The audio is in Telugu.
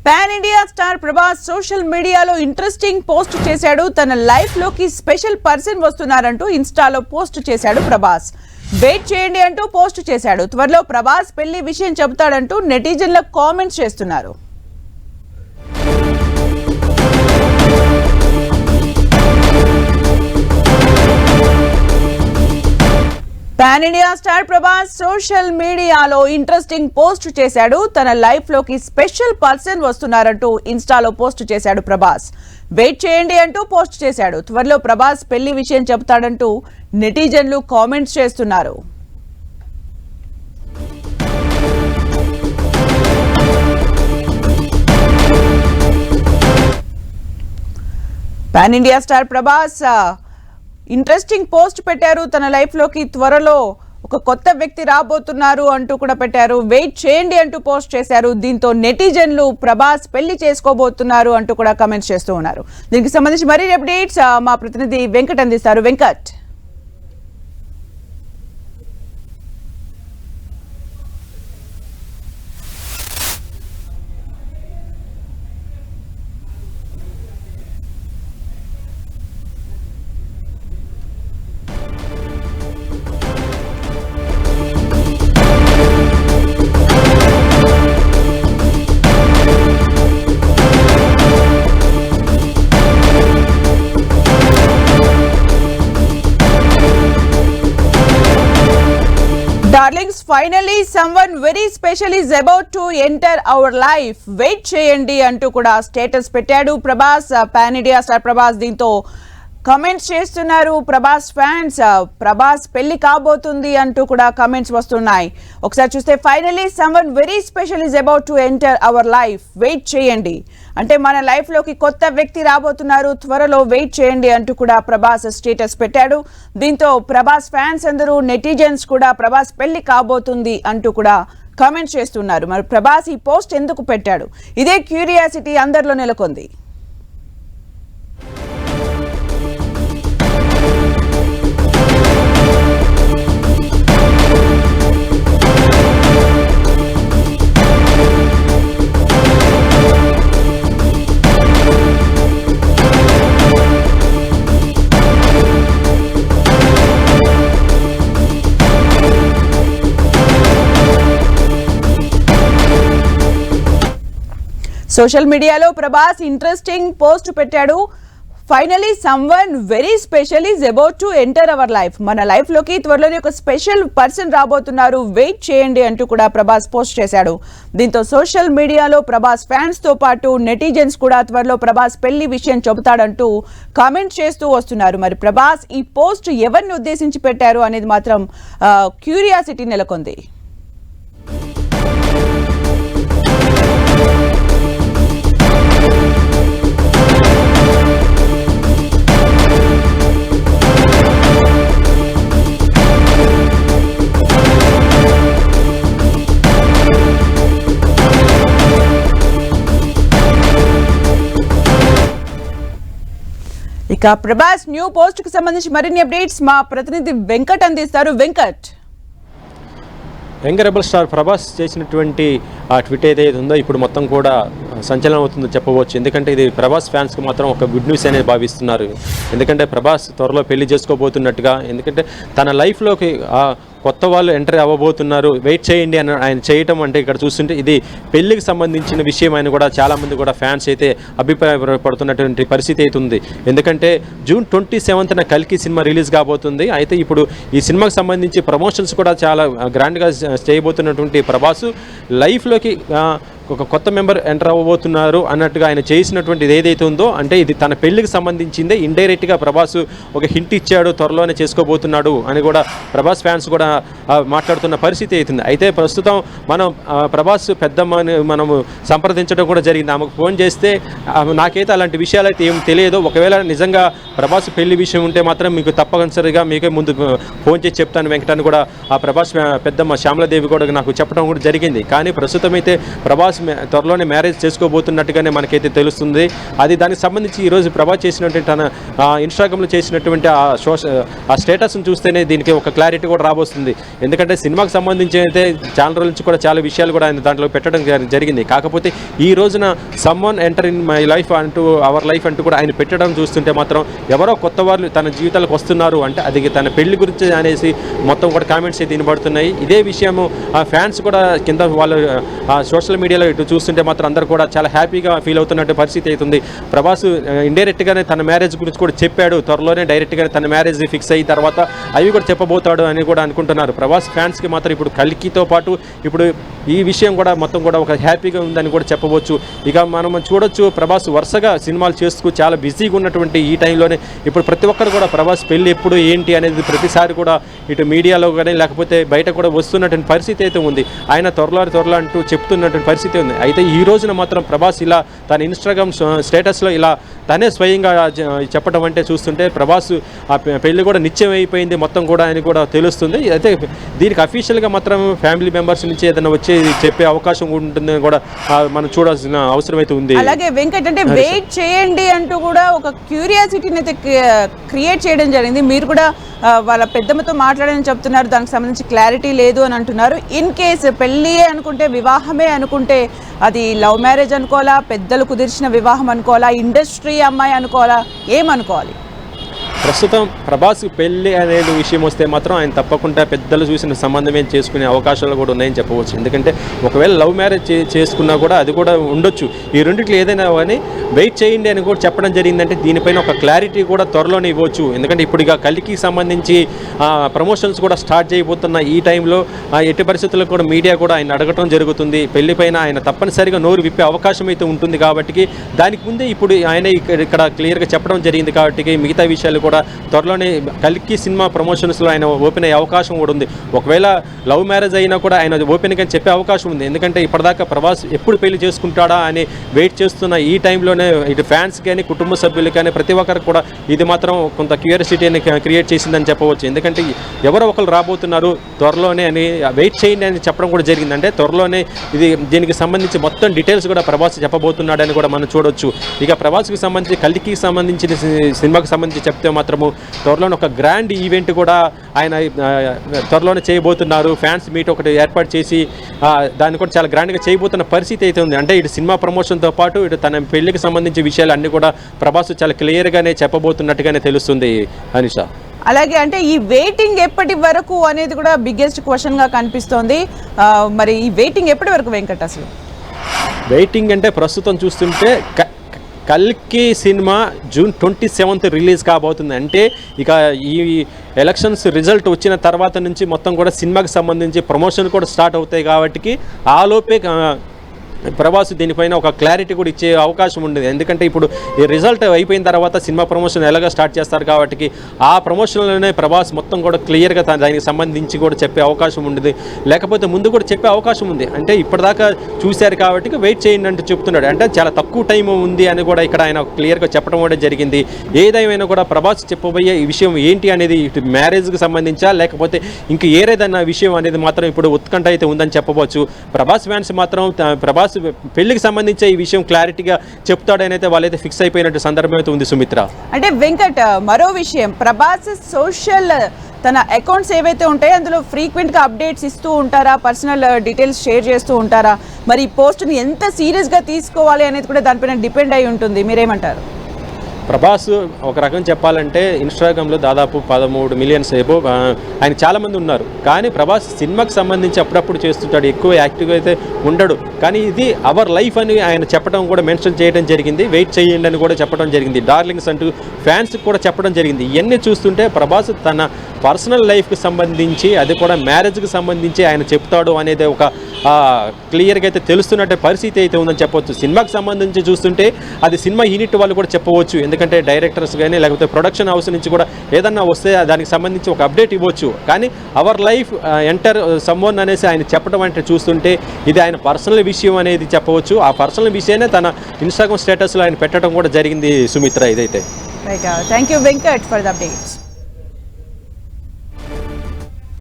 Pan India star Prabhas social మీడియాలో ఇంట్రెస్టింగ్ పోస్ట్ చేశాడు. తన లైఫ్ లోకి స్పెషల్ పర్సన్ వస్తున్నారంటూ ఇన్స్టాలో పోస్ట్ చేశాడు ప్రభాస్. వెయిట్ చేయండి అంటూ పోస్ట్ చేశాడు. త్వరలో ప్రభాస్ పెళ్లి విషయం చెబుతాడంటూ నెటిజన్ల కామెంట్స్ చేస్తున్నారు. Pan India star Prabhas social మీడియాలో ఇంట్రెస్టింగ్ పోస్ట్ చేశాడు. తన లైఫ్ లోకి స్పెషల్ పర్సన్ వస్తున్నారంటూ ఇన్స్టాలో పోస్ట్ చేశాడు ప్రభాస్. వెయిట్ చేయండి అంటూ పోస్ట్ చేశాడు. త్వరలో ప్రభాస్ పెళ్లి విషయం చెబుతాడంటూ నెటిజన్లు కామెంట్స్ చేస్తున్నారు. Pan India star Prabhas interesting post పెట్టారు. తన లైఫ్ లోకి త్వరలో ఒక కొత్త వ్యక్తి రాబోతున్నారు అంటూ కూడా పెట్టారు. వెయిట్ చేయండి అంటూ పోస్ట్ చేశారు. దీంతో నెటిజన్లు ప్రభాస్ పెళ్లి చేసుకోబోతున్నారు అంటూ కూడా కామెంట్స్ చేస్తూ ఉన్నారు. దీనికి సంబంధించి మరిన్ని అప్డేట్స్ మా ప్రతినిధి వెంకట్ అందిస్తారు. Venkat, Darlings, finally someone very special is about to enter our life. Wait చేయండి అంటూ కూడా స్టేటస్ పెట్టాడు Prabhas. Pan India star Prabhas దీంతో కామెంట్స్ చేస్తున్నారు ప్రభాస్ ఫ్యాన్స్. ప్రభాస్ పెళ్లి కాబోతుంది అంటూ కూడా కామెంట్స్ వస్తున్నాయి. ఒకసారి చూస్తే finally someone very special is about to enter our life. Wait చేయండి అంటే మన లైఫ్ లోకి కొత్త వ్యక్తి రాబోతున్నారు, త్వరలో వెయిట్ చేయండి అంటూ కూడా ప్రభాస్ స్టేటస్ పెట్టాడు. దీంతో ప్రభాస్ ఫ్యాన్స్ అందరూ నెటిజన్స్ కూడా ప్రభాస్ పెళ్లి కాబోతుంది అంటూ కూడా కామెంట్స్ చేస్తున్నారు. మరి ప్రభాస్ ఈ పోస్ట్ ఎందుకు పెట్టాడు? ఇదే క్యూరియాసిటీ అందరిలో నెలకొంది. సోషల్ మీడియాలో ప్రభాస్ ఇంట్రెస్టింగ్ పోస్ట్ పెట్టాడు. Finally someone very special is about to enter our life. మన లైఫ్ లోకి త్వరలోనే ఒక స్పెషల్ పర్సన్ రాబోతున్నారు, వెయిట్ చేయండి అంటూ కూడా ప్రభాస్ పోస్ట్ చేశాడు. దీంతో సోషల్ మీడియాలో ప్రభాస్ ఫ్యాన్స్ తో పాటు నెటిజన్స్ కూడా త్వరలో ప్రభాస్ పెళ్లి విషయం చెబుతాడంటూ కామెంట్ చేస్తూ వస్తున్నారు. మరి ప్రభాస్ ఈ పోస్ట్ ఎవరిని ఉద్దేశించి పెట్టారు అనేది మాత్రం క్యూరియాసిటీ నెలకొంది. ఇక ప్రభాస్ న్యూ పోస్ట్ కి సంబంధించి మరిన్ని అప్డేట్స్ మా ప్రతినిధి వెంకట్ అందిస్తారు. Venkat, young rebel star Prabhas చేసినటువంటి ఆ ట్వీట్ ఏదైతే ఉందో ఇప్పుడు మొత్తం కూడా సంచలనం అవుతుందో చెప్పవచ్చు. ఎందుకంటే ఇది ప్రభాస్ ఫ్యాన్స్కి మాత్రం ఒక గుడ్ న్యూస్ అనేది భావిస్తున్నారు. ఎందుకంటే ప్రభాస్ త్వరలో పెళ్లి చేసుకోబోతున్నట్టుగా, ఎందుకంటే తన లైఫ్లోకి కొత్త వాళ్ళు ఎంటర్ అవ్వబోతున్నారు, వెయిట్ చేయండి అని ఆయన చేయటం అంటే ఇక్కడ చూస్తుంటే ఇది పెళ్లికి సంబంధించిన విషయం అని కూడా చాలామంది కూడా ఫ్యాన్స్ అయితే అభిప్రాయపడుతున్నటువంటి పరిస్థితి అయితే ఉంది. ఎందుకంటే జూన్ 27న కల్కి సినిమా రిలీజ్ కాబోతుంది. అయితే ఇప్పుడు ఈ సినిమాకి సంబంధించి ప్రమోషన్స్ కూడా చాలా గ్రాండ్గా చేయబోతున్నటువంటి ప్రభాసు లైఫ్లోకి ఒక కొత్త మెంబర్ ఎంటర్ అవ్వబోతున్నారు అన్నట్టుగా ఆయన చేసినటువంటిది ఏదైతే ఉందో, అంటే ఇది తన పెళ్లికి సంబంధించిందే. ఇండైరెక్ట్గా ప్రభాస్ ఒక హింట్ ఇచ్చాడు, త్వరలోనే చేసుకోబోతున్నాడు అని కూడా ప్రభాస్ ఫ్యాన్స్ కూడా మాట్లాడుతున్న పరిస్థితి అవుతుంది. అయితే ప్రస్తుతం మనం ప్రభాస్ పెద్దమ్మని మనము సంప్రదించడం కూడా జరిగింది. ఆమెకు ఫోన్ చేస్తే నాకైతే అలాంటి విషయాలు అయితే ఏం తెలియదు, ఒకవేళ నిజంగా ప్రభాస్ పెళ్లి విషయం ఉంటే మాత్రం మీకు తప్పనిసరిగా మీకే ముందు ఫోన్ చేసి చెప్తాను వెంకటాన్ని కూడా ఆ ప్రభాస్ పెద్దమ్మ శ్యామలాదేవి కూడా నాకు చెప్పడం కూడా జరిగింది. కానీ ప్రస్తుతం అయితే ప్రభాస్ త్వరలోనే మ్యారేజ్ చేసుకోబోతున్నట్టుగానే మనకైతే తెలుస్తుంది. అది దానికి సంబంధించి ఈరోజు ప్రభాస్ చేసినటువంటి తన ఇన్స్టాగ్రామ్లో చేసినటువంటి ఆ స్టేటస్ని చూస్తేనే దీనికి ఒక క్లారిటీ కూడా రాబోతుంది. ఎందుకంటే సినిమాకి సంబంధించి అయితే చాలా రోజుల నుంచి కూడా చాలా విషయాలు కూడా ఆయన దాంట్లో పెట్టడం జరిగింది. కాకపోతే ఈ రోజున someone enter in my life అంటూ అవర్ లైఫ్ అంటూ కూడా ఆయన పెట్టడం చూస్తుంటే మాత్రం ఎవరో కొత్త వాళ్ళు తన జీవితాలకు వస్తున్నారు అంటే అది తన పెళ్లి గురించి అనేసి మొత్తం కూడా కామెంట్స్ అయితే వినబడుతున్నాయి. ఇదే విషయము ఫ్యాన్స్ కూడా కింద వాళ్ళు సోషల్ మీడియాలో ఇటు చూస్తుంటే మాత్రం అందరూ కూడా చాలా హ్యాపీగా ఫీల్ అవుతున్నట్టు పరిస్థితి అవుతుంది. ప్రభాస్ ఇండైరెక్ట్గానే తన మ్యారేజ్ గురించి కూడా చెప్పాడు. త్వరలోనే డైరెక్ట్గానే తన మ్యారేజ్ ఫిక్స్ అయిన తర్వాత అవి కూడా చెప్పబోతాడు అని కూడా అనుకుంటున్నారు. ప్రభాస్ ఫ్యాన్స్కి మాత్రం ఇప్పుడు కల్కితో పాటు ఇప్పుడు ఈ విషయం కూడా మొత్తం కూడా ఒక హ్యాపీగా ఉందని కూడా చెప్పవచ్చు. ఇక మనం చూడొచ్చు ప్రభాస్ వరుసగా సినిమాలు చేస్తూ చాలా బిజీగా ఉన్నటువంటి ఈ టైంలోనే ఇప్పుడు ప్రతి ఒక్కరు కూడా ప్రభాస్ పెళ్ళి ఎప్పుడు ఏంటి అనేది ప్రతిసారి కూడా ఇటు మీడియాలో కానీ లేకపోతే బయట కూడా వస్తున్నటువంటి పరిస్థితి అయితే ఉంది. ఆయన త్వరలో అంటూ చెప్తున్నటువంటి పరిస్థితి ఉంది. అయితే ఈ రోజున మాత్రం ప్రభాస్ ఇలా తన ఇన్స్టాగ్రామ్ స్టేటస్లో ఇలా తనే స్వయంగా చెప్పడం అంటే చూస్తుంటే ప్రభాస్ ఆ పెళ్లి కూడా నిశ్చయం అయిపోయింది మొత్తం కూడా అని కూడా తెలుస్తుంది. అయితే దీనికి అఫీషియల్గా మాత్రం ఫ్యామిలీ మెంబర్స్ నుంచి ఏదైనా వచ్చి చెప్పే అవకాశం ఉంటుందని కూడా మనం చూడాల్సిన అవసరం అయితే ఉంది. అలాగే వెంకట్ అంటే వెయిట్ చేయండి అంటూ కూడా ఒక క్యూరియాసిటీని అయితే క్రియేట్ చేయడం జరిగింది. మీరు కూడా వాళ్ళ పెద్దమ్మతో మాట్లాడని చెప్తున్నారు, దానికి సంబంధించి క్లారిటీ లేదు అని అంటున్నారు. ఇన్ కేస్ పెళ్ళియే అనుకుంటే వివాహమే అనుకుంటే అది లవ్ మ్యారేజ్ అనుకోవాలా, పెద్దలు కుదిర్చిన వివాహం అనుకోవాలా, ఇండస్ట్రీ అమ్మాయి అనుకోవాలా, ఏమనుకోవాలి? ప్రస్తుతం ప్రభాస్ పెళ్ళి అనేది విషయం వస్తే మాత్రం ఆయన తప్పకుండా పెద్దలు చూసిన సంబంధమే చేసుకునే అవకాశాలు కూడా ఉన్నాయని చెప్పవచ్చు. ఎందుకంటే ఒకవేళ లవ్ మ్యారేజ్ చేసుకున్నా కూడా అది కూడా ఉండొచ్చు. ఈ రెండిట్లో ఏదైనా కానీ వెయిట్ చేయండి అని కూడా చెప్పడం జరిగిందంటే దీనిపైన ఒక క్లారిటీ కూడా త్వరలోనే ఇవ్వచ్చు. ఎందుకంటే ఇప్పుడు ఇక కలికి సంబంధించి ప్రమోషన్స్ కూడా స్టార్ట్ చేయబోతున్న ఈ టైంలో ఎట్టి పరిస్థితుల్లో కూడా మీడియా కూడా ఆయన అడగటం జరుగుతుంది. పెళ్లిపైన ఆయన తప్పనిసరిగా నోరు విప్పే అవకాశం అయితే ఉంటుంది. కాబట్టి దానికి ముందే ఇప్పుడు ఆయన ఇక్కడ క్లియర్గా చెప్పడం జరిగింది. కాబట్టి మిగతా విషయాలు కూడా త్వరలోనే కలికి సినిమా ప్రమోషన్స్లో ఆయన ఓపెన్ అయ్యే అవకాశం కూడా ఉంది. ఒకవేళ లవ్ మ్యారేజ్ అయినా కూడా ఆయన ఓపెన్గా చెప్పే అవకాశం ఉంది. ఎందుకంటే ఇప్పటిదాకా ప్రభాస్ ఎప్పుడు పెళ్లి చేసుకుంటాడా అని వెయిట్ చేస్తున్న ఈ టైంలోనే ఇటు ఫ్యాన్స్ కానీ కుటుంబ సభ్యులు కానీ ప్రతి ఒక్కరికి కూడా ఇది మాత్రం కొంత క్యూరియాసిటీని క్రియేట్ చేసిందని చెప్పవచ్చు. ఎందుకంటే ఎవరో ఒకరు రాబోతున్నారు త్వరలోనే అని వెయిట్ చేయండి అని చెప్పడం కూడా జరిగింది. అంటే త్వరలోనే దీనికి సంబంధించి మొత్తం డీటెయిల్స్ కూడా ప్రభాస్ చెప్పబోతున్నాడని కూడా మనం చూడొచ్చు. ఇక ప్రభాస్కి సంబంధించి కలికి సంబంధించిన సినిమాకి సంబంధించి చెప్తే మాత్రము త్వరలోనే ఒక గ్రాండ్ ఈవెంట్ కూడా ఆయన త్వరలోనే చేయబోతున్నారు. ఫ్యాన్స్ మీట్ ఒకటి ఏర్పాటు చేసి దాన్ని కూడా చాలా గ్రాండ్గా చేయబోతున్న పరిస్థితి అయితే ఉంది. అంటే ఇటు సినిమా ప్రమోషన్తో పాటు ఇటు తన పెళ్లికి సంబంధించిన విషయాలు అన్నీ కూడా ప్రభాస్ చాలా క్లియర్గానే చెప్పబోతున్నట్టుగానే తెలుస్తుంది అనిషా. అలాగే అంటే ఈ వెయిటింగ్ ఎప్పటి వరకు అనేది కూడా బిగ్గెస్ట్ క్వశ్చన్గా కనిపిస్తోంది. మరి ఈ వెయిటింగ్ ఎప్పటి వరకు వెంకట్? అసలు వెయిటింగ్ అంటే ప్రస్తుతం చూస్తుంటే కల్కి సినిమా జూన్ 27th రిలీజ్ కాబోతుంది. అంటే ఇక ఈ ఎలక్షన్స్ రిజల్ట్ వచ్చిన తర్వాత నుంచి మొత్తం కూడా సినిమాకి సంబంధించి ప్రమోషన్ కూడా స్టార్ట్ అవుతాయి. కాబట్టి ఆలోపే ప్రభాస్ దీనిపైన ఒక క్లారిటీ కూడా ఇచ్చే అవకాశం ఉండేది. ఎందుకంటే ఇప్పుడు ఈ రిజల్ట్ అయిపోయిన తర్వాత సినిమా ప్రమోషన్ ఎలాగ స్టార్ట్ చేస్తారు కాబట్టి ఆ ప్రమోషన్లోనే ప్రభాస్ మొత్తం కూడా క్లియర్గా దానికి సంబంధించి కూడా చెప్పే అవకాశం ఉండేది. లేకపోతే ముందు కూడా చెప్పే అవకాశం ఉంది. అంటే ఇప్పటిదాకా చూశారు కాబట్టి వెయిట్ చేయండి అంటూ చెప్తున్నాడు. అంటే చాలా తక్కువ టైం ఉంది అని కూడా ఇక్కడ ఆయన క్లియర్గా చెప్పడం కూడా జరిగింది. ఏదైనా కూడా ప్రభాస్ చెప్పబోయే ఈ విషయం ఏంటి అనేది ఇటు మ్యారేజ్కి సంబంధించా లేకపోతే ఇంక ఏదైనా విషయం అనేది మాత్రం ఇప్పుడు ఉత్కంఠ అయితే ఉందని చెప్పవచ్చు. ప్రభాస్ ఫ్యాన్స్ మాత్రం ప్రభాస్ పెళ్లికి సంబంధించి ఈ విషయం క్లారిటీగా చెప్తాడని అయితే వాళ్ళైతే ఫిక్స్ అయిపోయినట్టు సందర్భం అయితే ఉంది సుమిత్ర. అంటే వెంకట్ మరో విషయం, ప్రభాస్ సోషల్ తన అకౌంట్స్ ఏవైతే ఉంటాయో అందులో ఫ్రీక్వెంట్గా అప్డేట్స్ ఇస్తూ ఉంటారా, పర్సనల్ డీటెయిల్స్ షేర్ చేస్తూ ఉంటారా? మరి ఈ పోస్ట్ని ఎంత సీరియస్గా తీసుకోవాలి అనేది కూడా దానిపైన డిపెండ్ అయి ఉంటుంది. మీరేమంటారు? ప్రభాస్ ఒక రకం చెప్పాలంటే ఇన్స్టాగ్రామ్లో దాదాపు 13 మిలియన్స్ ఏబో ఆయన చాలామంది ఉన్నారు. కానీ ప్రభాస్ సినిమాకి సంబంధించి అప్పుడప్పుడు చేస్తుంటాడు, ఎక్కువ యాక్టివ్గా అయితే ఉండడు. కానీ ఇది అవర్ లైఫ్ అని ఆయన చెప్పడం కూడా మెన్షన్ చేయడం జరిగింది. వెయిట్ చేయండి అని కూడా చెప్పడం జరిగింది. డార్లింగ్స్ అంటూ ఫ్యాన్స్కి కూడా చెప్పడం జరిగింది. ఇవన్నీ చూస్తుంటే ప్రభాస్ తన పర్సనల్ లైఫ్కి సంబంధించి అది కూడా మ్యారేజ్కి సంబంధించి ఆయన చెప్తాడు అనేది ఒక క్లియర్గా అయితే తెలుస్తున్నట్టే పరిస్థితి అయితే ఉందని చెప్పవచ్చు. సినిమాకి సంబంధించి చూస్తుంటే అది సినిమా యూనిట్ వాళ్ళు కూడా చెప్పవచ్చు. ఎందుకంటే డైరెక్టర్స్ కానీ లేకపోతే ప్రొడక్షన్ హౌస్ నుంచి కూడా ఏదన్నా వస్తే దానికి సంబంధించి ఒక అప్డేట్ ఇవ్వచ్చు. కానీ అవర్ లైఫ్ ఎంటర్ సమ్వన్ అనేసి ఆయన చెప్పడం అంటే చూస్తుంటే ఇది ఆయన పర్సనల్ విషయం అనేది చెప్పవచ్చు. ఆ పర్సనల్ విషయాన్ని తన ఇన్స్టాగ్రామ్ స్టేటస్లో ఆయన పెట్టడం కూడా జరిగింది సుమిత్ర. ఇదైతే right. Thank you Venkat for the updates.